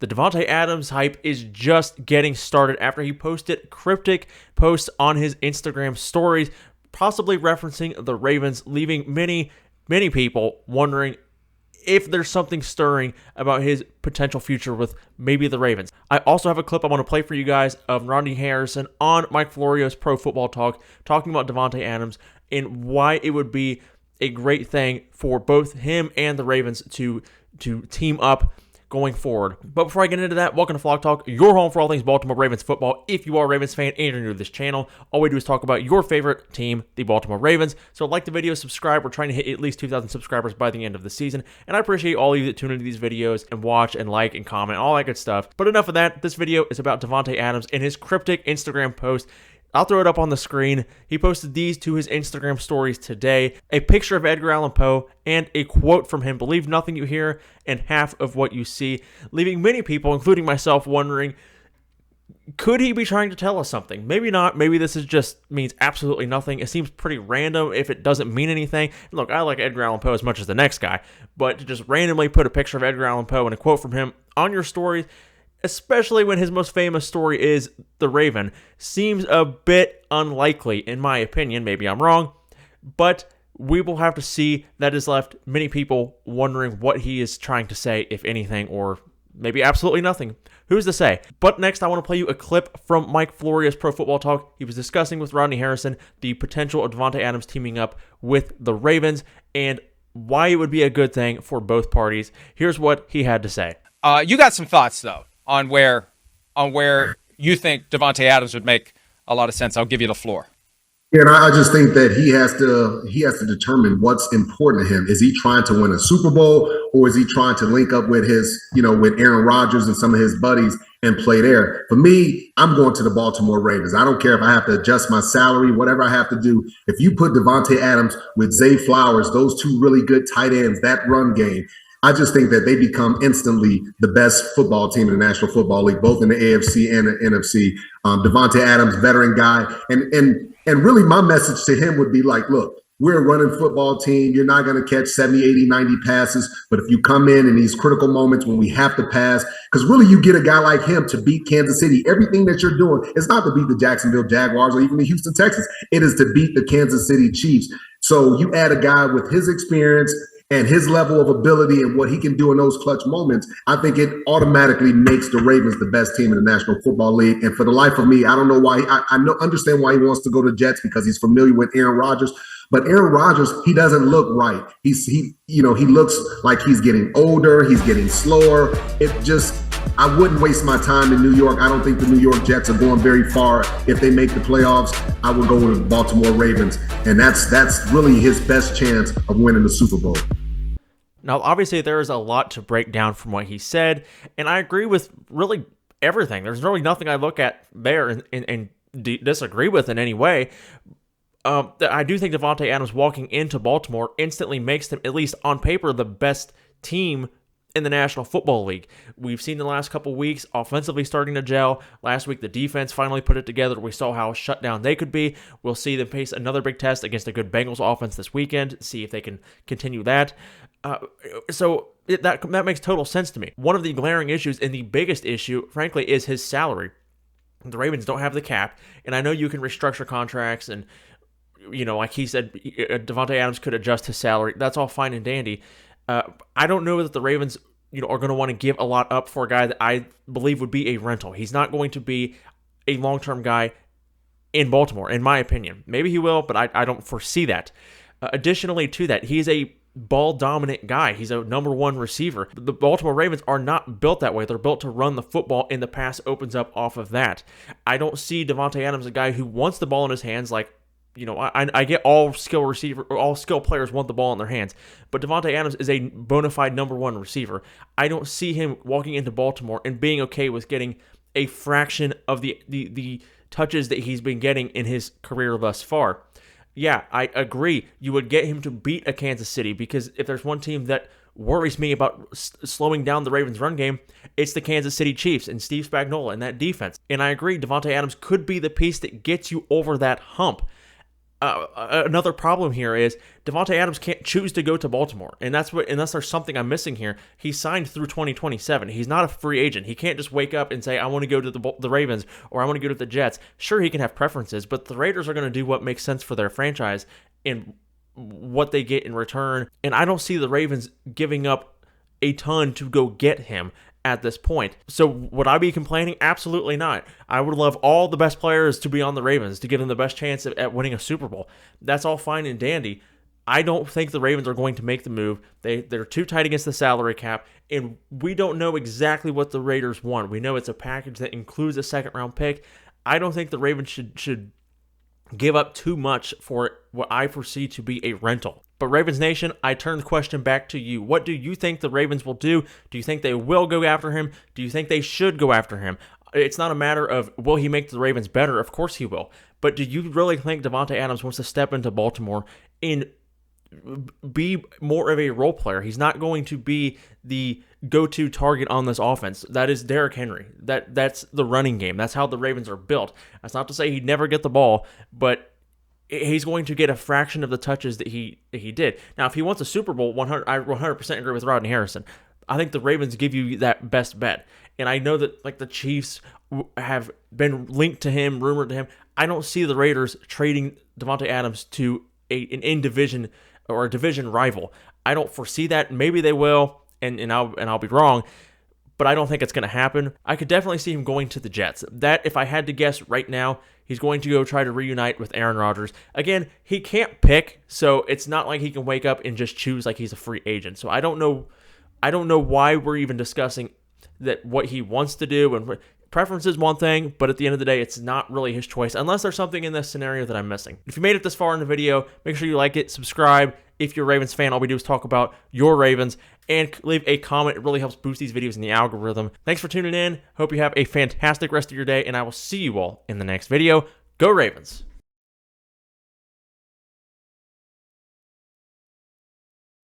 The Davante Adams hype is just getting started after he posted cryptic posts on his Instagram stories, possibly referencing the Ravens, leaving many people wondering if there's something stirring about his potential future with maybe the Ravens. I also have a clip I want to play for you guys of Rodney Harrison on Mike Florio's Pro Football Talk talking about Davante Adams and why it would be a great thing for both him and the Ravens to team up going forward. But before I get into that, welcome to Flock Talk, your home for all things Baltimore Ravens football. If you are a Ravens fan and you're new to this channel, all we do is talk about your favorite team, the Baltimore Ravens. So like the video, subscribe. We're trying to hit at least 2,000 subscribers by the end of the season. And I appreciate all of you that tune into these videos and watch and like and comment, all that good stuff. But enough of that. This video is about Davante Adams and his cryptic Instagram post. I'll throw it up on the screen. He posted these to his Instagram stories today. A picture of Edgar Allan Poe and a quote from him, "Believe nothing you hear and half of what you see," leaving many people, including myself, wondering, could he be trying to tell us something? Maybe not. Maybe this is just means absolutely nothing. It seems pretty random if it doesn't mean anything. Look, I like Edgar Allan Poe as much as the next guy, but to just randomly put a picture of Edgar Allan Poe and a quote from him on your stories, especially when his most famous story is the Raven, seems a bit unlikely, in my opinion. Maybe I'm wrong, but we will have to see. That has left many people wondering what he is trying to say, if anything, or maybe absolutely nothing. Who's to say? But next, I want to play you a clip from Mike Florio's Pro Football Talk. He was discussing with Rodney Harrison the potential of Davante Adams teaming up with the Ravens and why it would be a good thing for both parties. Here's what he had to say. You got some thoughts, though, on where you think Davante Adams would make a lot of sense. I'll give you the floor. Yeah, and I just think that he has to determine what's important to him. Is he trying to win a Super Bowl, or is he trying to link up with with Aaron Rodgers and some of his buddies and play there? For me, I'm going to the Baltimore Ravens. I don't care if I have to adjust my salary, whatever I have to do. If you put Davante Adams with Zay Flowers, those two really good tight ends, that run game, I just think that they become instantly the best football team in the National Football League, both in the AFC and the NFC. Davante Adams, veteran guy. And really my message to him would be like, look, we're a running football team. You're not going to catch 70, 80, 90 passes. But if you come in these critical moments when we have to pass, because really you get a guy like him to beat Kansas City. Everything that you're doing is not to beat the Jacksonville Jaguars or even the Houston Texans. It is to beat the Kansas City Chiefs. So you add a guy with his experience and his level of ability and what he can do in those clutch moments, I think it automatically makes the Ravens the best team in the National Football League. And for the life of me, I don't know why. I understand why he wants to go to Jets, because he's familiar with Aaron Rodgers. But Aaron Rodgers, he doesn't look right. He looks like he's getting older. He's getting slower. I wouldn't waste my time in New York. I don't think the New York Jets are going very far. If they make the playoffs, I would go with the Baltimore Ravens. And that's really his best chance of winning the Super Bowl. Now, obviously, there is a lot to break down from what he said, and I agree with really everything. There's really nothing I look at there and disagree with in any way. I do think Davante Adams walking into Baltimore instantly makes them, at least on paper, the best team in the National Football League. We've seen the last couple weeks offensively starting to gel. Last week, the defense finally put it together. We saw how shut down they could be. We'll see them face another big test against a good Bengals offense this weekend, see if they can continue that. So that makes total sense to me. One of the glaring issues, and the biggest issue, frankly, is his salary. The Ravens don't have the cap, and I know you can restructure contracts, and like he said, Davante Adams could adjust his salary. That's all fine and dandy. I don't know that the Ravens, are going to want to give a lot up for a guy that I believe would be a rental. He's not going to be a long-term guy in Baltimore, in my opinion. Maybe he will, but I don't foresee that. Additionally to that, he's a ball-dominant guy. He's a number one receiver. The Baltimore Ravens are not built that way. They're built to run the football, and the pass opens up off of that. I don't see Davante Adams a guy who wants the ball in his hands like, I get all skill players want the ball in their hands, but Davante Adams is a bona fide number one receiver. I don't see him walking into Baltimore and being okay with getting a fraction of the touches that he's been getting in his career thus far. Yeah, I agree. You would get him to beat a Kansas City, because if there's one team that worries me about slowing down the Ravens' run game, it's the Kansas City Chiefs and Steve Spagnuolo and that defense. And I agree, Davante Adams could be the piece that gets you over that hump. another problem here is Davante Adams can't choose to go to Baltimore, and unless there's something I'm missing here. He signed through 2027. He's not a free agent. He can't just wake up and say, I want to go to the Ravens or I want to go to the Jets. Sure, he can have preferences, but the Raiders are going to do what makes sense for their franchise and what they get in return. And I don't see the Ravens giving up a ton to go get him at this point. So would I be complaining? Absolutely not. I would love all the best players to be on the Ravens to give them the best chance at winning a Super Bowl. That's all fine and dandy. I don't think the Ravens are going to make the move. They're too tight against the salary cap, and we don't know exactly what the Raiders want. We know it's a package that includes a second-round pick. I don't think the Ravens should give up too much for what I foresee to be a rental. But Ravens Nation, I turn the question back to you. What do you think the Ravens will do? Do you think they will go after him? Do you think they should go after him? It's not a matter of, will he make the Ravens better? Of course he will. But do you really think Davante Adams wants to step into Baltimore and be more of a role player? He's not going to be the go-to target on this offense. That is Derrick Henry. That's the running game. That's how the Ravens are built. That's not to say he'd never get the ball, but he's going to get a fraction of the touches that he did. Now, if he wants a Super Bowl, I 100% agree with Rodney Harrison. I think the Ravens give you that best bet. And I know that like the Chiefs have been linked to him, rumored to him. I don't see the Raiders trading Davante Adams to an in-division or a division rival. I don't foresee that. Maybe they will, and I'll be wrong. But I don't think it's going to happen. I could definitely see him going to the Jets. That, if I had to guess right now, he's going to go try to reunite with Aaron Rodgers. Again, he can't pick, so it's not like he can wake up and just choose like he's a free agent. So I don't know why we're even discussing that what he wants to do. And preference is one thing, but at the end of the day, it's not really his choice unless there's something in this scenario that I'm missing. If you made it this far in the video, make sure you like it, subscribe. If you're a Ravens fan, all we do is talk about your Ravens, and leave a comment. It really helps boost these videos in the algorithm. Thanks for tuning in. Hope you have a fantastic rest of your day, and I will see you all in the next video. Go Ravens!